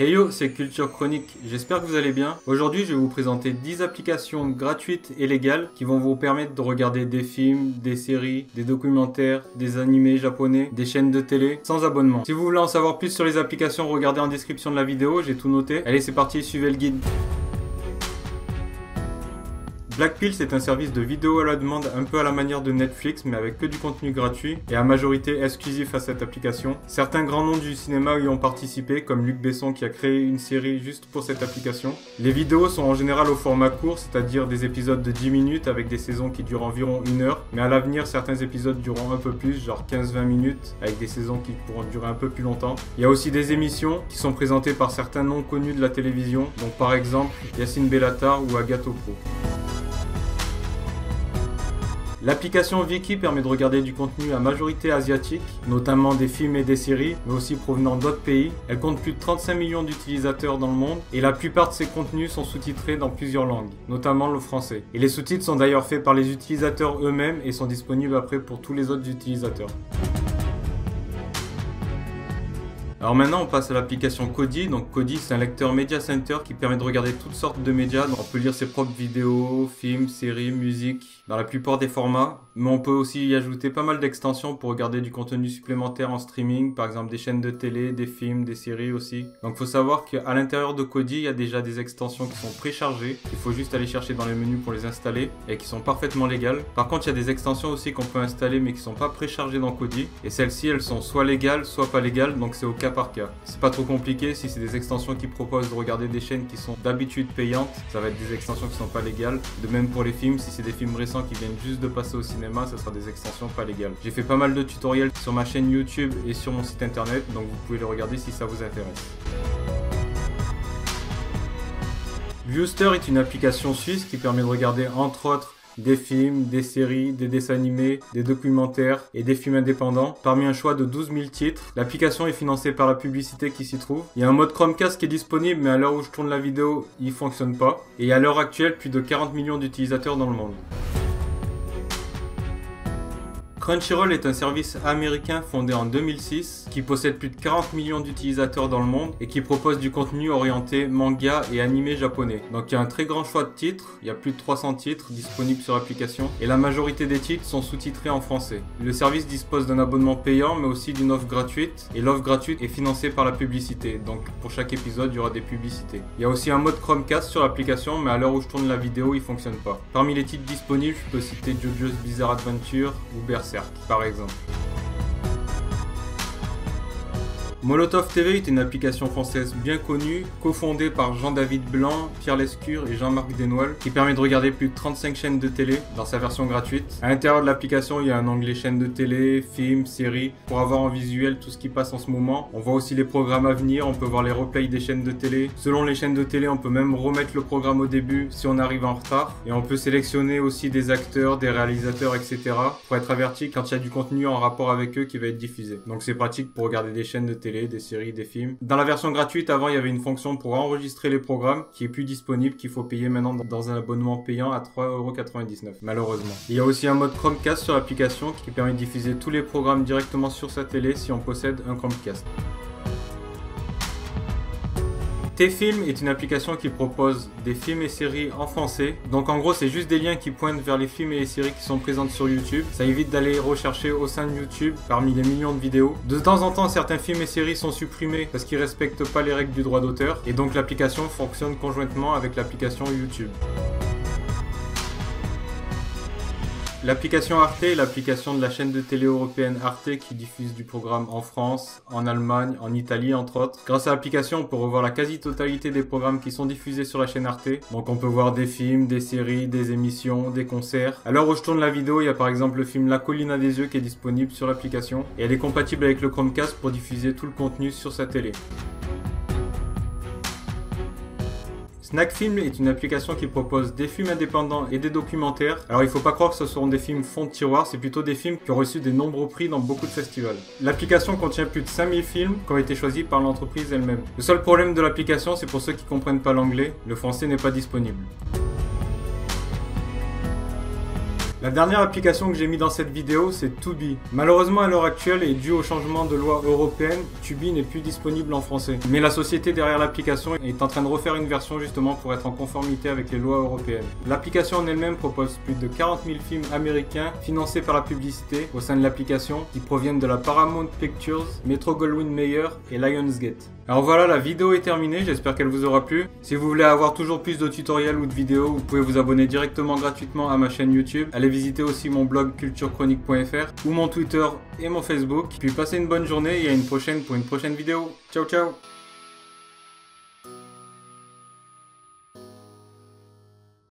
Hey yo, c'est Culture Chronique, j'espère que vous allez bien. Aujourd'hui, je vais vous présenter 10 applications gratuites et légales qui vont vous permettre de regarder des films, des séries, des documentaires, des animés japonais, des chaînes de télé, sans abonnement. Si vous voulez en savoir plus sur les applications, regardez en description de la vidéo, j'ai tout noté. Allez, c'est parti, suivez le guide. Blackpill, c'est un service de vidéo à la demande un peu à la manière de Netflix, mais avec que du contenu gratuit et à majorité exclusif à cette application. Certains grands noms du cinéma y ont participé, comme Luc Besson qui a créé une série juste pour cette application. Les vidéos sont en général au format court, c'est-à-dire des épisodes de 10 minutes avec des saisons qui durent environ 1 heure. Mais à l'avenir, certains épisodes dureront un peu plus, genre 15-20 minutes, avec des saisons qui pourront durer un peu plus longtemps. Il y a aussi des émissions qui sont présentées par certains noms connus de la télévision, donc par exemple Yacine Bellatar ou Agathe Pro. L'application Viki permet de regarder du contenu à majorité asiatique, notamment des films et des séries, mais aussi provenant d'autres pays. Elle compte plus de 35 millions d'utilisateurs dans le monde et la plupart de ses contenus sont sous-titrés dans plusieurs langues, notamment le français. Et les sous-titres sont d'ailleurs faits par les utilisateurs eux-mêmes et sont disponibles après pour tous les autres utilisateurs. Alors maintenant on passe à l'application Kodi. Donc Kodi, c'est un lecteur Media Center qui permet de regarder toutes sortes de médias. Donc, on peut lire ses propres vidéos, films, séries, musique dans la plupart des formats. Mais on peut aussi y ajouter pas mal d'extensions pour regarder du contenu supplémentaire en streaming, par exemple des chaînes de télé, des films, des séries aussi. Donc faut savoir qu'à l'intérieur de Kodi, il y a déjà des extensions qui sont préchargées. Il faut juste aller chercher dans les menus pour les installer et qui sont parfaitement légales. Par contre, il y a des extensions aussi qu'on peut installer mais qui sont pas préchargées dans Kodi. Et celles-ci, elles sont soit légales, soit pas légales. Donc c'est au cas par cas. C'est pas trop compliqué. Si c'est des extensions qui proposent de regarder des chaînes qui sont d'habitude payantes, ça va être des extensions qui sont pas légales. De même pour les films, si c'est des films récents qui viennent juste de passer au cinéma, ça sera des extensions pas légales. J'ai fait pas mal de tutoriels sur ma chaîne YouTube et sur mon site internet, donc vous pouvez les regarder si ça vous intéresse. Viewster est une application suisse qui permet de regarder entre autres des films, des séries, des dessins animés, des documentaires et des films indépendants. Parmi un choix de 12 000 titres, l'application est financée par la publicité qui s'y trouve. Il y a un mode Chromecast qui est disponible, mais à l'heure où je tourne la vidéo, il fonctionne pas. Et à l'heure actuelle, plus de 40 millions d'utilisateurs dans le monde. Crunchyroll est un service américain fondé en 2006 qui possède plus de 40 millions d'utilisateurs dans le monde et qui propose du contenu orienté manga et animé japonais. Donc il y a un très grand choix de titres, il y a plus de 300 titres disponibles sur l'application et la majorité des titres sont sous-titrés en français. Le service dispose d'un abonnement payant mais aussi d'une offre gratuite et l'offre gratuite est financée par la publicité. Donc pour chaque épisode il y aura des publicités. Il y a aussi un mode Chromecast sur l'application mais à l'heure où je tourne la vidéo il fonctionne pas. Parmi les titres disponibles je peux citer JoJo's Bizarre Adventure ou Berserk par exemple. Molotov TV est une application française bien connue, cofondée par Jean-David Blanc, Pierre Lescure et Jean-Marc Desnoël, qui permet de regarder plus de 35 chaînes de télé dans sa version gratuite. À l'intérieur de l'application, il y a un onglet chaînes de télé, films, séries, pour avoir en visuel tout ce qui passe en ce moment. On voit aussi les programmes à venir, on peut voir les replays des chaînes de télé. Selon les chaînes de télé, on peut même remettre le programme au début si on arrive en retard. Et on peut sélectionner aussi des acteurs, des réalisateurs, etc. pour être averti quand il y a du contenu en rapport avec eux qui va être diffusé. Donc c'est pratique pour regarder des chaînes de télé, des séries, des films. Dans la version gratuite, avant, il y avait une fonction pour enregistrer les programmes qui est plus disponible, qu'il faut payer maintenant dans un abonnement payant à 3,99 €, malheureusement. Il y a aussi un mode Chromecast sur l'application qui permet de diffuser tous les programmes directement sur sa télé si on possède un Chromecast. T-Film est une application qui propose des films et séries en français. Donc en gros, c'est juste des liens qui pointent vers les films et les séries qui sont présentes sur YouTube. Ça évite d'aller rechercher au sein de YouTube parmi les millions de vidéos. De temps en temps, certains films et séries sont supprimés parce qu'ils respectent pas les règles du droit d'auteur. Et donc l'application fonctionne conjointement avec l'application YouTube. L'application Arte est l'application de la chaîne de télé européenne Arte qui diffuse du programme en France, en Allemagne, en Italie entre autres. Grâce à l'application, on peut revoir la quasi-totalité des programmes qui sont diffusés sur la chaîne Arte. Donc on peut voir des films, des séries, des émissions, des concerts. À l'heure où je tourne la vidéo, il y a par exemple le film La Colline à des yeux qui est disponible sur l'application. Et elle est compatible avec le Chromecast pour diffuser tout le contenu sur sa télé. Snackfilm est une application qui propose des films indépendants et des documentaires. Alors il faut pas croire que ce sont des films fond de tiroir, c'est plutôt des films qui ont reçu des nombreux prix dans beaucoup de festivals. L'application contient plus de 5000 films qui ont été choisis par l'entreprise elle-même. Le seul problème de l'application, c'est pour ceux qui comprennent pas l'anglais, le français n'est pas disponible. La dernière application que j'ai mis dans cette vidéo, c'est Tubi. Malheureusement, à l'heure actuelle, et dû au changement de loi européenne, Tubi n'est plus disponible en français. Mais la société derrière l'application est en train de refaire une version justement pour être en conformité avec les lois européennes. L'application en elle-même propose plus de 40 000 films américains financés par la publicité au sein de l'application qui proviennent de la Paramount Pictures, Metro-Goldwyn-Mayer et Lionsgate. Alors voilà, la vidéo est terminée, j'espère qu'elle vous aura plu. Si vous voulez avoir toujours plus de tutoriels ou de vidéos, vous pouvez vous abonner directement gratuitement à ma chaîne YouTube. Allez visiter aussi mon blog culturechronique.fr ou mon Twitter et mon Facebook. Puis passez une bonne journée et à une prochaine pour une prochaine vidéo. Ciao ciao.